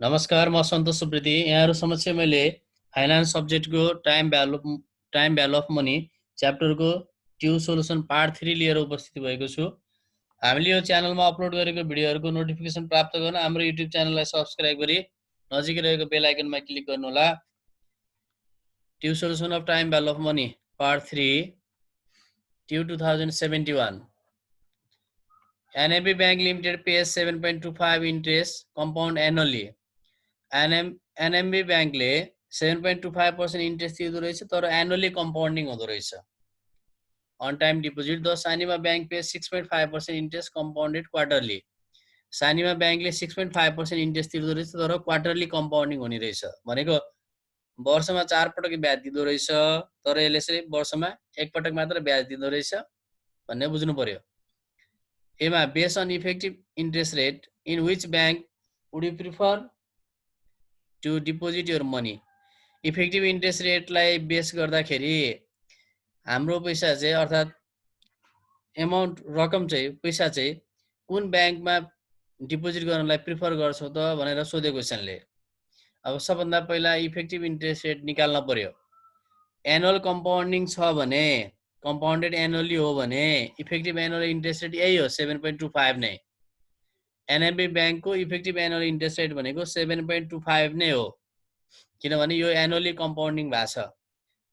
नमस्कार, म सन्तोष सुब्रती। यहाँहरू समक्ष मैले फाइनान्स सब्जेक्टको टाइम भ्यालु अफ मनी च्याप्टरको ट्यु सोल्युसन पार्ट 3 लिएर उपस्थित भएको छु। हामीले यो च्यानलमा अपलोड गरेको भिडियोहरूको नोटिफिकेसन प्राप्त गर्न हाम्रो युट्युब च्यानललाई सब्स्क्राइब गरी नजिकै रहेको बेल आइकनमा क्लिक गर्नुहोला। TU solution of time value of money part 3 TU 2071। NMB Bank Limited pays 7.25 interest compound annually. NMB ब्याङ्कले 7.25% इन्ट्रेस्ट दिँदो रहेछ, तर एनुअली कम्पाउन्डिङ हुँदो रहेछ। On time deposit the Sanima bank pay 6.5% interest compounded quarterly. Sanima ब्याङ्कले 6.5% इन्ट्रेस्ट तिर्दो रहेछ, तर क्वार्टरली कम्पाउन्डिङ हुने रहेछ। भनेको वर्षमा 4 पटक ब्याज दिँदो रहेछ, तर यसले चाहिँ वर्षमा 1 पटक मात्र ब्याज दिँदो रहेछ भन्ने बुझ्नु पर्यो। एमा based on effective interest rate in which bank would you prefer to deposit your money. Effective interest रेटलाई बेस गर्दाखेरि हाम्रो पैसा चाहिँ अर्थात् एमाउन्ट रकम चाहिँ पैसा चाहिँ कुन ब्याङ्कमा डिपोजिट गर्नलाई प्रिफर गर्छौ त भनेर सोध्यो क्वेसनले। अब सबभन्दा पहिला इफेक्टिभ इन्ट्रेस्ट रेट निकाल्न पर्यो। एनुअल कम्पाउन्डिङ छ भने, कम्पाउन्डेड एनुअली हो भने इफेक्टिभ एनुअल इन्ट्रेस्ट रेट यही हो, 7.25 नै। एनएमबी ब्याङ्कको इफेक्टिभ एनुअल इन्ट्रेस्ट रेट भनेको 7.25 नै हो, किनभने यो एनुअली कम्पाउन्डिङ भएको छ।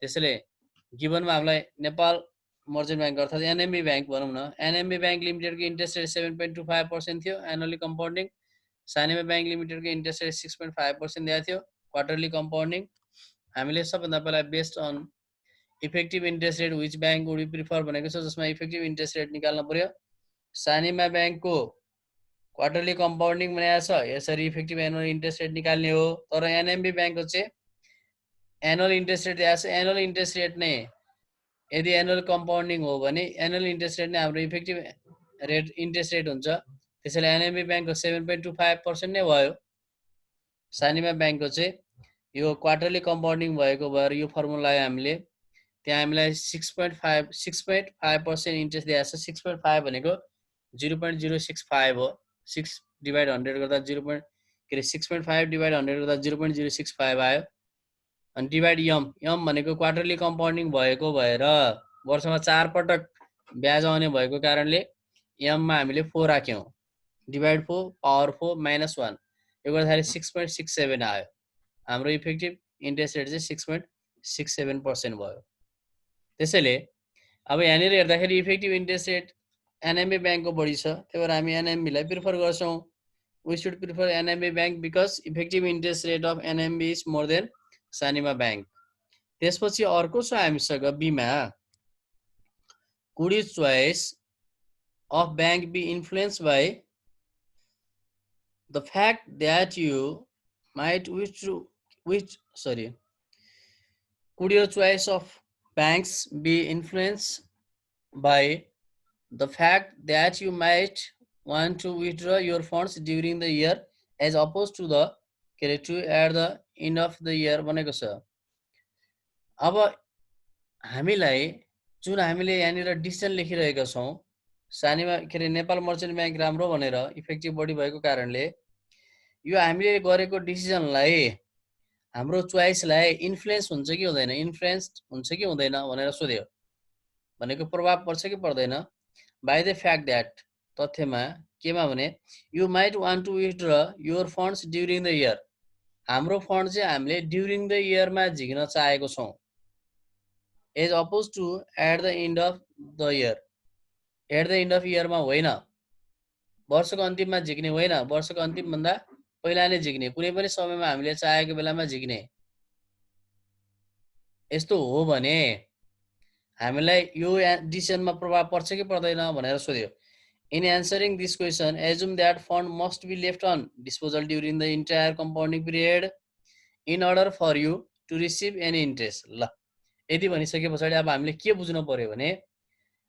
त्यसैले गिभनमा हामीलाई नेपाल मर्चेन्ट ब्याङ्क अर्थात् एनएमबी ब्याङ्क भनौँ न, एनएमबी ब्याङ्क लिमिटेडको इन्ट्रेस्ट रेट 7.25% थियो एनुअली कम्पाउन्डिङ। सानिमा ब्याङ्क लिमिटेडको इन्ट्रेस्ट रेट 6.5% दिएको थियो क्वार्टरली कम्पाउन्डिङ। हामीले सबभन्दा पहिला based on effective interest rate which bank would you prefer भनेको छ, जसमा इफेक्टिभ इन्ट्रेस्ट रेट निकाल्न पर्यो। सानिमा ब्याङ्कको क्वार्टरली कम्पाउन्डिङ बनाएको छ, यसरी इफेक्टिभ एनुअल इन्ट्रेस्ट रेट निकाल्ने हो। तर एनएमबी ब्याङ्कको चाहिँ एनुअल इन्ट्रेस्ट रेट दिएको छ। एनुअल इन्ट्रेस्ट रेट नै यदि एनुअल कम्पाउन्डिङ हो भने एनुअल इन्ट्रेस्ट रेट नै हाम्रो इफेक्टिभ रेट इन्ट्रेस्ट रेट हुन्छ। त्यसैले एनएमबी ब्याङ्कको 7.25% नै भयो। सानिमा ब्याङ्कको चाहिँ यो क्वार्टरली कम्पाउन्डिङ भएको भएर यो फर्मुला लगायो हामीले। त्यहाँ हामीलाई 6.5% इन्ट्रेस्ट दिएको छ। 6.5 भनेको 0.065 हो। 6 डिभाइड 100 गर्दा 6.5 डिभाइड 100 गर्दा 0.065 आयो। अनि डिभाइड यम भनेको क्वार्टरली कम्पाउन्डिङ भएको भएर वर्षमा 4 पटक ब्याज आउने भएको कारणले यममा हामीले 4 राख्यौँ। डिभाइड 4 पावर 4 माइनस 1 यो गर्दाखेरि 6.67 आयो। हाम्रो इफेक्टिभ इन्ट्रेस्ट रेट चाहिँ 6.67% भयो। त्यसैले अब यहाँनिर हेर्दाखेरि इफेक्टिभ इन्ट्रेस्ट रेट एनएमबी ब्याङ्कको बढी छ, त्यही भएर हामी एनएमबीलाई प्रिफर गर्छौँ। We should prefer NMB bank because effective interest rate of NMB is more than Sanima bank. त्यसपछि अर्को छ हामीसँग बीमा। Could you choice of bank be influence by the fact that you might could your choice of banks be influenced by the fact that you might want to withdraw your funds during the year as opposed to the at the end of the year भनेको छ। अब हामीले यहाँनिर decision लेखिरहेका छौँ, Sanima Nepal merchant bank राम्रो भनेर effective बढी भएको कारणले यो हामीले गरेको डिसिजनलाई, हाम्रो चोइसलाई इन्फ्लुएन्स हुन्छ कि हुँदैन, इन्फ्लुएन्स हुन्छ कि हुँदैन भनेर सोध्यो। भनेको प्रभाव पर्छ कि पर्दैन। बाई द फ्याक्ट द्याट तथ्यमा, केमा भने you might want to withdraw your funds during the year. हाम्रो फन्ड चाहिँ हामीले ड्युरिङ द इयरमा झिक्न चाहेको छौँ, as oppose to at the end of the year. At the end of इयरमा होइन, वर्षको अन्तिममा झिक्ने होइन, वर्षको अन्तिमभन्दा पहिला नै झिक्ने, कुनै पनि समयमा हामीले चाहेको बेलामा झिक्ने। यस्तो हो भने हामीलाई यो डिसिजनमा प्रभाव पर्छ कि पर्दैन भनेर सोध्यो। In answering this question assume that fund must be left on disposal during the entire compounding period in order for you to receive any interest. ल, यति भनिसके पछाडि अब हामीले के बुझ्नु पर्यो भने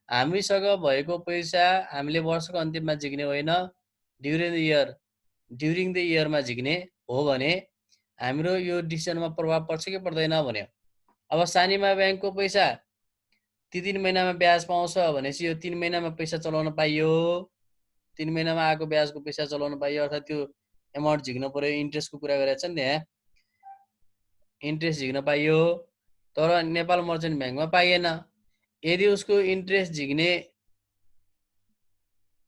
हामीसँग भएको पैसा हामीले वर्षको अन्तिममा झिक्ने होइन, ड्युरिङ द इयरमा झिक्ने हो भने हाम्रो यो डिसिजनमा प्रभाव पर्छ कि पर्दैन भन्यो। अब सानिमा ब्याङ्कको पैसा 3 महिनामा ब्याज पाउँछ भनेपछि यो 3 महिनामा पैसा चलाउन पाइयो, 3 महिनामा आएको ब्याजको पैसा चलाउन पाइयो, अर्थात् त्यो एमाउन्ट झिक्न पर्यो, इन्ट्रेस्टको कुरा गरेको छ नि त्यहाँ, इन्ट्रेस्ट झिक्न पाइयो, तर नेपाल मर्चेन्ट ब्याङ्कमा पाइएन। यदि उसको इन्ट्रेस्ट झिक्ने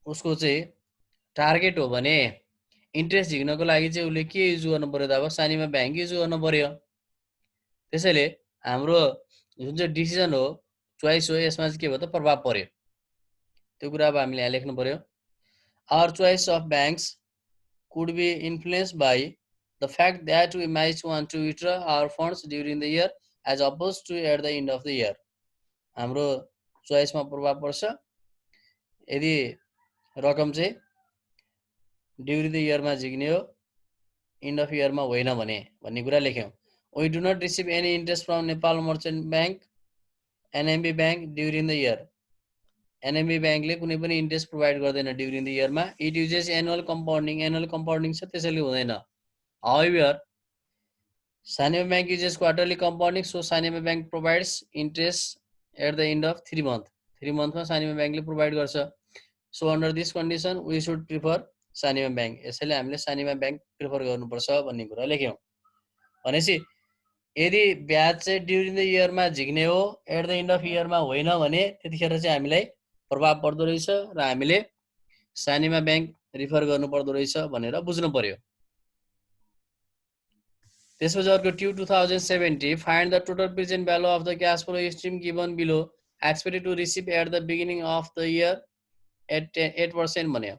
उसको चाहिँ टार्गेट हो भने इन्ट्रेस्ट झिक्नको लागि चाहिँ उसले के युज गर्नु पर्यो त, अब सानीमा ब्याङ्क युज गर्नु पर्यो। त्यसैले हाम्रो जुन चाहिँ डिसिजन हो, चोइस हो, यसमा चाहिँ के भयो त प्रभाव पर्यो, त्यो कुरा अब हामीले यहाँ लेख्नु पर्यो। Our choice of banks could be influenced by the fact that we might want to withdraw our funds during the year as oppose to at the end of the year. हाम्रो चोइसमा प्रभाव पर्छ यदि रकम चाहिँ ड्युरिङ द इयरमा झिक्ने हो, and of इयरमा होइन भने भन्ने कुरा लेख्यौँ। We do not receive any interest from Nepal merchant bank NMB bank during the year. NMB ब्याङ्कले कुनै पनि इन्ट्रेस्ट प्रोभाइड गर्दैन ड्युरिङ द इयरमा। It uses annual compounding, annual compounding छ त्यसैले हुँदैन। However Sanima bank uses quarterly compounding, so Sanima bank provides interest at the end of 3 month. 3 मन्थमा सानिमा ब्याङ्कले प्रोभाइड गर्छ। So under this condition we should prefer Sanima bank. यसैले हामीले Sanima bank prefer गर्नुपर्छ भन्ने कुरा लेख्यौँ। भनेपछि यदि ब्याज चाहिँ ड्युरिङ द इयरमा झिक्ने हो, एट द एन्ड अफ इयरमा होइन भने त्यतिखेर चाहिँ हामीलाई प्रभाव पर्दो रहेछ र हामीले सानिमा ब्याङ्क रिफर गर्नु पर्दो रहेछ भनेर बुझ्नु पर्यो। त्यसपछि अर्को ट्यु 2070 find the total present value of the cash flow stream given below expected to receive at the beginning of the year at 8% भन्यो।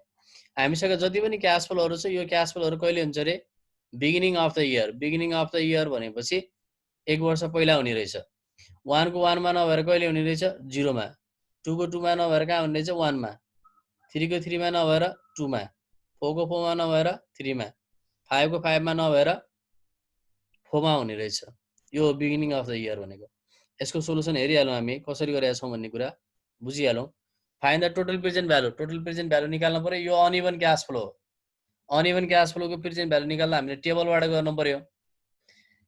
हामीसँग जति पनि क्यास फ्लोहरू छ यो क्यास फ्लोहरू कहिले हुन्छ अरे, beginning of the year. Beginning of the year भनेपछि 1 वर्ष पहिला हुने रहेछ। 1 को 1 मा नभएर कहिले हुने रहेछ, 0 मा। 2 को 2 मा नभएर कहाँ हुने रहेछ, 1 मा। 3 को 3 मा नभएर 2 मा। 4 को 4 मा नभएर 3 मा। 5 को 5 मा नभएर 4 मा हुने रहेछ। यो बिगिनिङ अफ द इयर भनेको। यसको सोलुसन हेरिहालौँ हामी कसरी गरेका छौँ भन्ने कुरा बुझिहालौँ। Find the total present value, total present value निकाल्नु पर्यो। यो अनइभन क्यास फ्लो हो। अनइभन क्यास फ्लोको प्रेजेन्ट भ्यालु निकाल्दा हामीले टेबलबाट गर्नु पर्यो।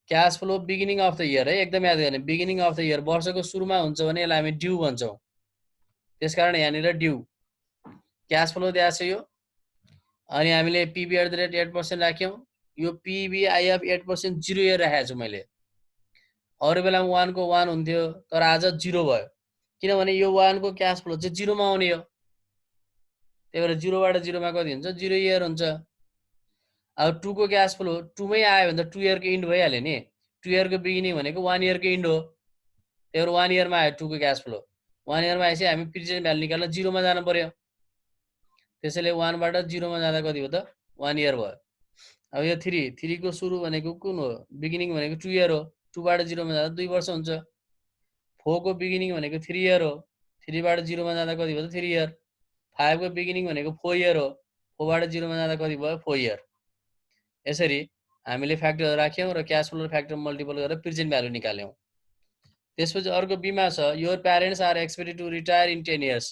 Cash flow beginning of the year है, एकदम याद गर्ने, बिगिनिङ अफ द इयर वर्षको सुरुमा हुन्छ भने यसलाई हामी ड्यू भन्छौँ। त्यसकारण यहाँनिर ड्यू क्यास फ्लो दिएको छ यो, अनि हामीले पिबी एट द रेट 8% राख्यौँ। यो पिबिआइएफ 8% 0 इयर राखेको छु मैले। अरू बेलामा 1 को 1 हुन्थ्यो तर आज 0 भयो, किनभने यो 1 को क्यास फ्लो चाहिँ 0 मा आउने हो। त्यही भएर 0 बाट 0 मा कति हुन्छ, 0 इयर हुन्छ। अब 2 को क्यास फ्लो 2 मै आयो भने त 2 इयरको इन्ड भइहाल्यो नि। 2 इयरको बिगिनिङ भनेको 1 इयरको इन्ड हो। त्यही भएर 1 इयरमा आयो 2 को क्यास फ्लो। 1 इयरमा आएपछि हामी प्रेजेन्ट भ्यालु निकाल्न 0 मा जानु पर्यो। त्यसैले 1 बाट 0 मा जाँदा कति भयो त, 1 इयर भयो। अब यो 3 को सुरु भनेको कुन हो, बिगिनिङ भनेको 2 इयर हो। 2 बाट 0 मा जाँदा 2 वर्ष हुन्छ। 4 को बिगिनिङ भनेको 3 इयर हो। 3 बाट 0 मा जाँदा कति भयो त, 3 इयर। 5 को बिगिनिङ भनेको 4 इयर हो। 4 बाट 0 मा जाँदा कति भयो, 4 इयर। यसरी हामीले फ्याक्टर राख्यौँ र क्यास फ्लो फ्याक्टर मल्टिपल गरेर प्रेजेन्ट भ्यालु निकाल्यौँ। त्यसपछि अर्को बिमा छ, your parents are expected to retire in 10 years.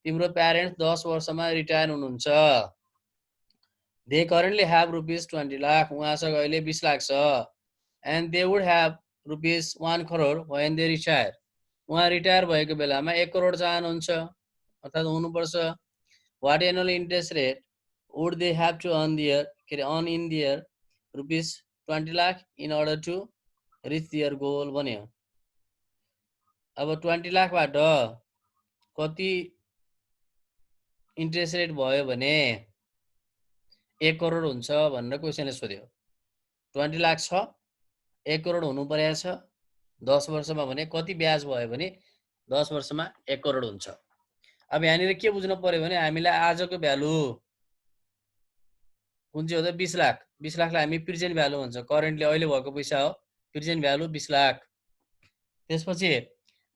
तिम्रो प्यारेन्ट्स 10 वर्षमा रिटायर हुनुहुन्छ। They currently have rupees 20 lakh, उहाँसँग अहिले 20 लाख छ। And they would have rupees 1 crore when they retire. उहाँ रिटायर भएको बेलामा 1 करोड चाहनुहुन्छ अर्थात् हुनुपर्छ। What annual interest rate would they have to earn in their rupees 20 lakh in order to reach their goal भन्यो। अब 20 लाखबाट कति इन्ट्रेस्ट रेट भयो भने 1 करोड हुन्छ भनेर क्वेसनले सोध्यो। 20 लाख छ, 1 करोड हुनु परेको छ 10 वर्षमा भने कति ब्याज भयो भने 10 वर्षमा 1 करोड हुन्छ। अब यहाँनिर के बुझ्नु पर्यो भने हामीलाई आजको भ्यालु कुन चाहिँ हो त, 20 लाख। 20 लाखलाई हामी प्रेजेन्ट भ्यालु भन्छ, करेन्टली अहिले भएको पैसा हो। Present value 20 lakh. त्यसपछि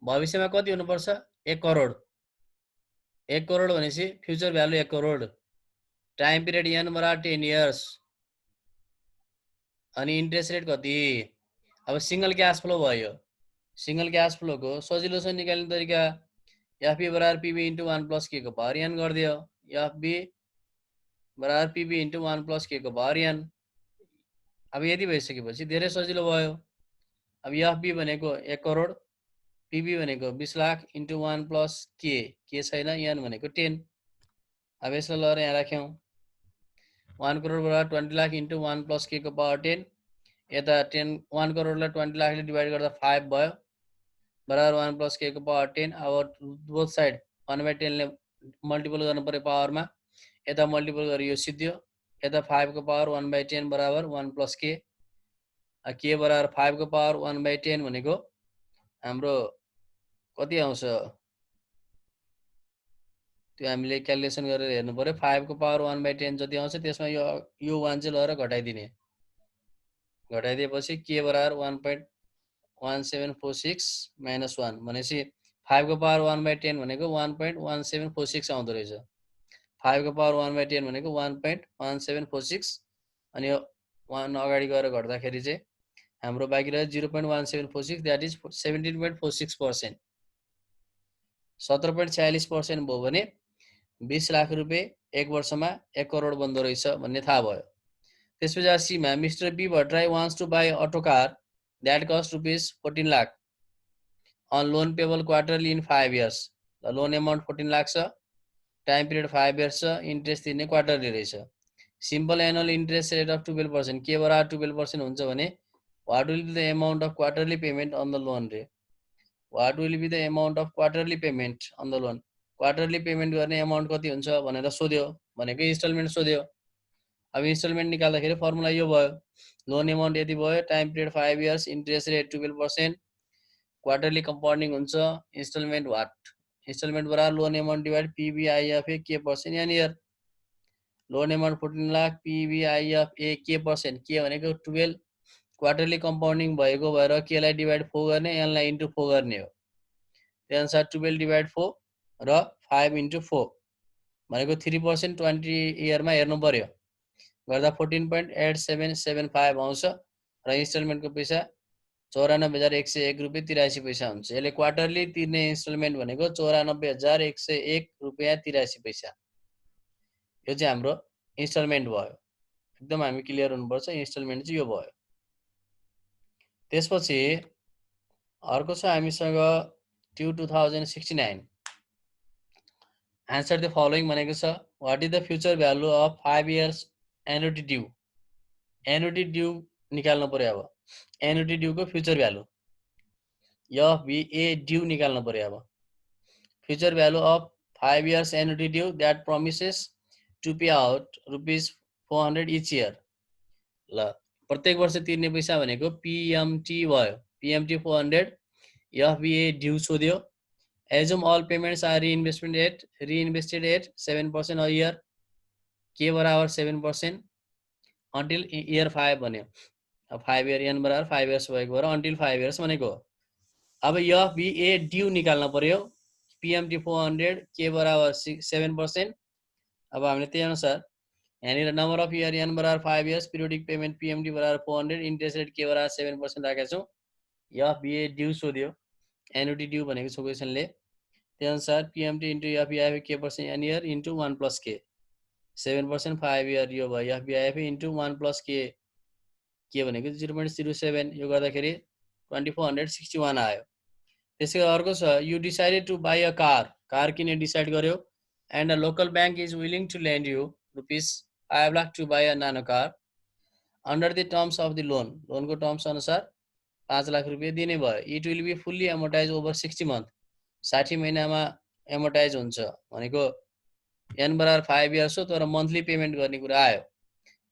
भविष्यमा कति हुनुपर्छ, 1 करोड। 1 करोड भनेपछि future value 1 crore. Time period n बराबर 10 इयर्स। अनि इन्ट्रेस्ट रेट कति। अब सिंगल क्यास फ्लो भयो। सिंगल क्यास फ्लोको सजिलो छ निकाल्ने तरिका, एफबी बराबर पिबी इन्टु 1 प्लस के को पावर एन गरिदियो। एफबी बराबर पिबी इन्टु 1 प्लस के को पावर एन। अब यदि भइसकेपछि धेरै सजिलो भयो। अब एफबी भनेको 1 करोड, पिबी भनेको 20 लाख इन्टु 1 प्लस के छैन, एन भनेको 10। अब यसलाई लगेर यहाँ राख्यौँ। 1 करोड बराबर 20 लाख इन्टु 1 प्लस के को पावर 10 यता 10 1 करोडलाई 20 लाखले डिभाइड गर्दा 5 भयो बराबर 1 प्लस के को पावर 10 अब बोथ साइड 1/10 ले मल्टिपल गर्नु पर्यो पावरमा यता मल्टिपल गरे यो सिद्धियो यता 5 को पावर 1/10 बराबर 1 प्लस के बराबर 5 को पावर 1/10 भनेको हाम्रो कति आउँछ त्यो हामीले क्यालकुलेसन गरेर हेर्नु पर्यो 5 को पावर 1/10 जति आउँछ त्यसमा यो 1 चाहिँ लगेर घटाइदिने घटाइदिएपछि के बराबर 1.1746 माइनस 1 भनेपछि 5 को पावर 1/10 भनेको 1.1746 आउँदो रहेछ 5 को पावर 1/10 भनेको 1.1746 अनि यो 1 अगाडि गएर घट्दाखेरि चाहिँ हाम्रो बाँकी रह्यो 0.1746 द्याट इज 17.46%. 17.46% भयो भने 20 लाख रुपियाँ एक वर्षमा 1 करोड बन्दो रहेछ भन्ने थाहा भयो त्यसपछि Seema mister B Bhattarai wants to buy auto car that cost rupees 14 lakh on loan payable quarterly in 5 years. The loan amount 14 lakh छ टाइम पिरियड 5 years छ इन्ट्रेस्ट दिने क्वार्टरली रहेछ simple annual interest rate of 12% के बराबर 12% हुन्छ भने what will be the amount of quarterly payment on the loan रे what will be the amount of quarterly payment on the loan quarterly payment गर्ने amount कति हुन्छ भनेर सोध्यो भनेको इन्स्टलमेन्ट सोध्यो अब इन्स्टलमेन्ट निकाल्दाखेरि फर्मुला यो भयो लोन अमाउन्ट यति भयो time period 5 years interest rate 12% quarterly compounding हुन्छ इन्स्टलमेन्ट वाट इन्स्टलमेन्ट बराबर loan amount divide PVIFA k percent n year loan amount 14 lakh PVIFA k percent के भनेको 12 क्वार्टरली कम्पाउन्डिङ भएको भएर केलाई डिवाइड 4 गर्ने एनलाई इन्टु 4 गर्ने हो त्यही अनुसार 12 डिवाइड 4 र 5 इन्टु 4 भनेको 3% 20 इयरमा हेर्नु पर्यो गर्दा 14.8775 आउँछ र इन्स्टलमेन्टको पैसा 94,101 रुपियाँ 83 पैसा हुन्छ यसले क्वार्टरली तिर्ने इन्स्टलमेन्ट भनेको 94,101 रुपियाँ 83 पैसा यो चाहिँ हाम्रो इन्स्टलमेन्ट भयो एकदम हामी क्लियर हुनुपर्छ इन्स्टलमेन्ट चाहिँ यो भयो त्यसपछि अर्को छ हामीसँग ट्यु 2069 आन्सर द फलोइङ भनेको छ what is the future value of 5 years annuity due निकाल्नु पर्यो अब एन्युटी ड्यू को फ्युचर भ्यालु एफबीए ड्यू निकाल्नु पर्यो अब future value of 5 years annuity due that promises to pay out rupees 400 each year ल प्रत्येक वर्ष तिर्ने पैसा भनेको पीएमटी भयो पीएमटी 400 एफबीए ड्यू सोध्यो assume all payments are reinvested at 7% a year के बराबर 7% until year 5 भन्यो अब 5 year n बराबर 5 years भएको भएर until 5 years भनेको अब एफबीए ड्यू निकाल्न पर्यो पीएमटी 400 के बराबर 7% अब हामीले त्यही अनुसार यहाँनिर नम्बर अफ इयर n बराबर 5 years पिरियोडिक पेमेन्ट पीएमटी बराबर 400 इन्ट्रेस्ट रेट के बराबर 7% राखेका छौँ एफबीए ड्यू सोध्यो एन्युटी ड्यू भनेको छ क्वेसनले त्यही अनुसार PMT into FVIFA k percent n year into 1 plus k 7% 5 year यो भयो एफबीआईएफए इन्टु 1 प्लस के भनेको 0.07 यो गर्दाखेरि 2461 आयो त्यसै अर्को छ you decided to buy a car किन्ने डिसाइड गर्यो and a local bank is willing to lend you rupees 5 lakh to buy a Nano car under the टर्म्स अफ द लोनको टर्म्स अनुसार 5 लाख रुपियाँ दिने भयो it will be fully amortize over 60 month 60 महिनामा एमोर्टाइज हुन्छ भनेको एन बराबर 5 years हो तर मन्थली पेमेन्ट गर्ने कुरा आयो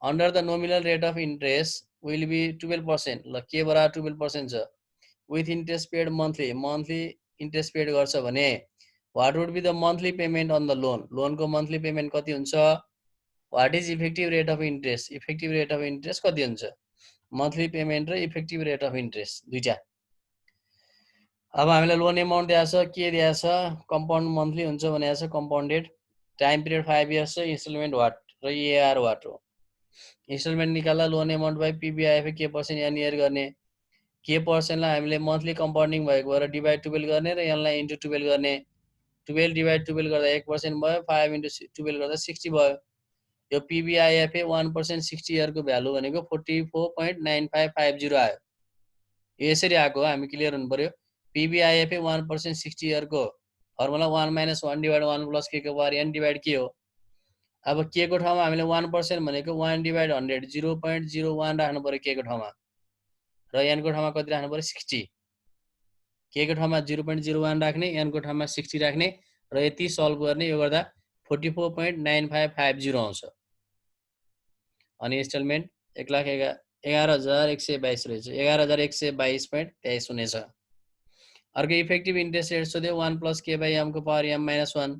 under the nominal rate of interest will be 12% ल के बराबर 12% छ with interest paid monthly interest paid गर्छ भने what would be the monthly payment on the लोनको मन्थली पेमेन्ट कति हुन्छ what is effective rate of interest कति हुन्छ मन्थली पेमेन्ट र इफेक्टिभ रेट अफ इन्ट्रेस्ट दुईटा अब हामीलाई लोन अमाउन्ट दिएको छ के दिएको छ कम्पाउन्ड मन्थली हुन्छ भनेको छ कम्पाउन्डेड टाइम पिरियड 5 years छ इन्स्टलमेन्ट वाट र एआर वाट हो इन्स्टलमेन्ट निकाल्दा loan amount by पीबीआईएफए k percent n year गर्ने के पर्सेन्टलाई हामीले मन्थली कम्पाउन्डिङ भएको भएर डिभाइड 12 गर्ने र यसलाई इन्टु 12 गर्ने 12 डिभाइड 12 गर्दा 1% भयो 5 इन्टु 12 गर्दा 60 भयो यो पीबीआईएफए 1% 60 इयरको भ्यालु भनेको 44.9550 आयो यसरी आएको हामी क्लियर हुनु पर्यो पीबीआईएफए 1% 60 इयरको फर्मुला 1 - 1 डिवाइड 1 प्लस के को पावर n डिवाइड के हो अब के को ठाउँमा हामीले 1% भनेको 1/100 0.01 राख्नु पर्यो के को ठाउँमा र n को ठाउँमा कति राख्नु पर्यो 60 के को ठाउँमा 0.01 राख्ने n को ठाउँमा 60 राख्ने र यति सल्भ गर्ने यो गर्दा 44.9550 आउँछ अनि इन्स्टलमेन्ट 1,11,122 रहेछ 11,122.23 हुनेछ अर्को इफेक्टिभ इन्ट्रेस्ट रेट सोध्यो 1 + k/m को पावर m - 1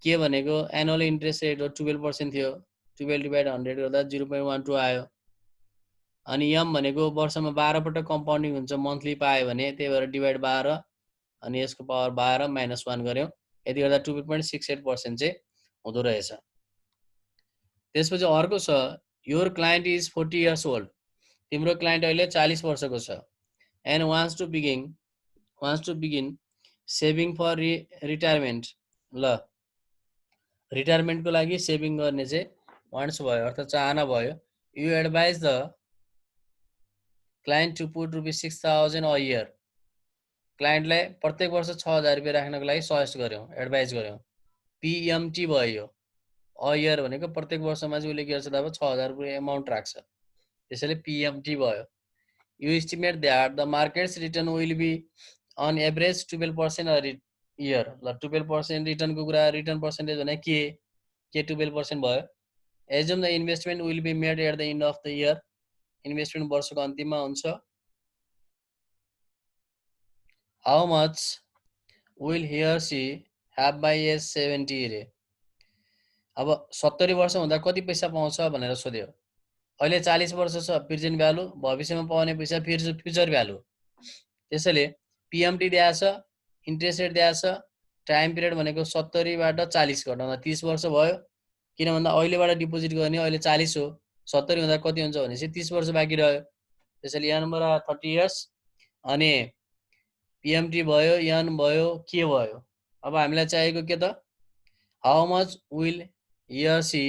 के भनेको एनुअल इन्ट्रेस्ट रेट हो 12% थियो 12/100 गर्दा 0.12 आयो अनि m भनेको वर्षमा 12 पटक कम्पाउन्डिङ हुन्छ मन्थली पायो भने त्यही भएर डिभाइड 12 अनि यसको पावर 12 - 1 गर्यौं यति गर्दा 2.68% चाहिँ हुँदो रहेछ त्यसपछि अर्को छ your client is 40 years old तिम्रो क्लाइन्ट अहिले 40 वर्षको छ and wants to begin saving for retirement ल रिटायरमेन्टको लागि सेभिङ गर्ने चाहिँ वान्ट्स भयो अर्थात् चाहना भयो you advise the client to put ₹6,000 a year क्लाइन्टलाई प्रत्येक वर्ष 6,000 रुपियाँ राख्नको लागि सजेस्ट गर्यौं एडभाइज गर्यौं पीएमटी भयो अ इयर भनेको प्रत्येक वर्षमा चाहिँ उसले के गर्छ त अब 6,000 रुपियाँ एमाउन्ट राख्छ त्यसैले पीएमटी भयो you estimate that the markets return will be on average 12% a year ल 12% रिटर्नको कुरा रिटर्न पर्सेन्टेज भने के 12% भयो assume the investment will be made at the end of the year investment वर्षको अन्तिममा हुन्छ how much will he or she have by age 70 रे अब 70 वर्ष हुँदा कति पैसा पाउँछ भनेर सोध्यो अहिले 40 वर्ष छ प्रेजेन्ट भ्यालु भविष्यमा पाउने पैसा फ्युचर भ्यालु त्यसैले पीएमटी दिएको छ इन्ट्रेस्ट रेट दिएको छ टाइम पिरियड भनेको 70 बाट 40 घटाउँदा 30 वर्ष भयो किन भन्दा अहिलेबाट डिपोजिट गर्ने अहिले 40 हो 70 हुँदा कति हुन्छ भनेपछि 30 वर्ष बाँकी रह्यो त्यसैले n बराबर 30 इयर्स अनि पीएमटी भयो n भयो के भयो अब हामीलाई चाहिएको के त how much will he or she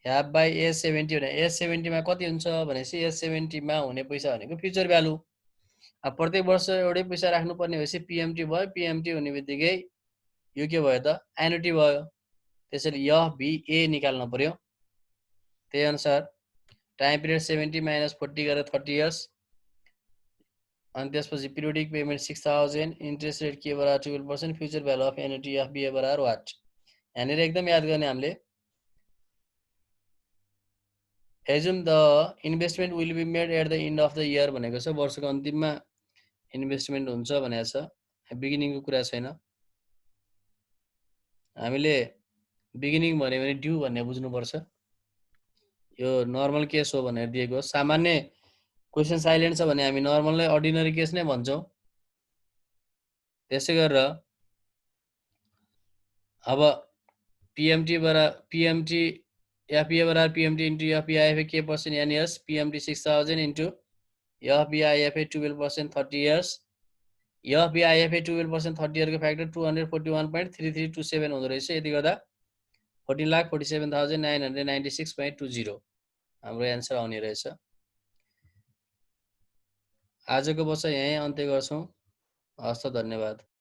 have by age 70 भने एज 70 मा कति हुन्छ भनेपछि एज 70 मा हुने पैसा भनेको फ्युचर भ्यालु अब प्रत्येक वर्ष एउटै पैसा राख्नु पर्ने भएपछि पीएमटी भयो पीएमटी हुने बित्तिकै यो के भयो त एन्युटी भयो त्यसैले यह बी ए निकाल्नु पर्यो त्यही अनुसार टाइम पिरियड 70 - 40 गरेर 30 इयर्स अनि त्यसपछि periodic payment 6,000 interest rate k बराबर 12% future value of annuity of B A बराबर वाट यहाँनिर एकदम याद गर्ने हामीले assume the investment will be made at the end of the year भनेको छ वर्षको अन्तिममा इन्भेस्टमेन्ट हुन्छ भनेको छ बिगिनिङको कुरा छैन हामीले बिगिनिङ भन्यो भने ड्यू भन्ने बुझ्नुपर्छ यो नर्मल केस हो भनेर दिएको सामान्य क्वेसन साइलेन्ट छ भने हामी नर्मललाई अर्डिनरी केस नै भन्छौं त्यसै गरेर अब पीएमटी FBA बराबर PMT into FBIFA K percent N years PMT 6,000 into FBIFA 12% 30 years FBIFA 12% 30 year को फ्याक्टर 241.3327 हुँदो रहेछ यति गर्दा 14,47,996.20 हाम्रो एन्सर आउने रहेछ आजको बस यही अन्त्य गर्छौं हस्त धन्यवाद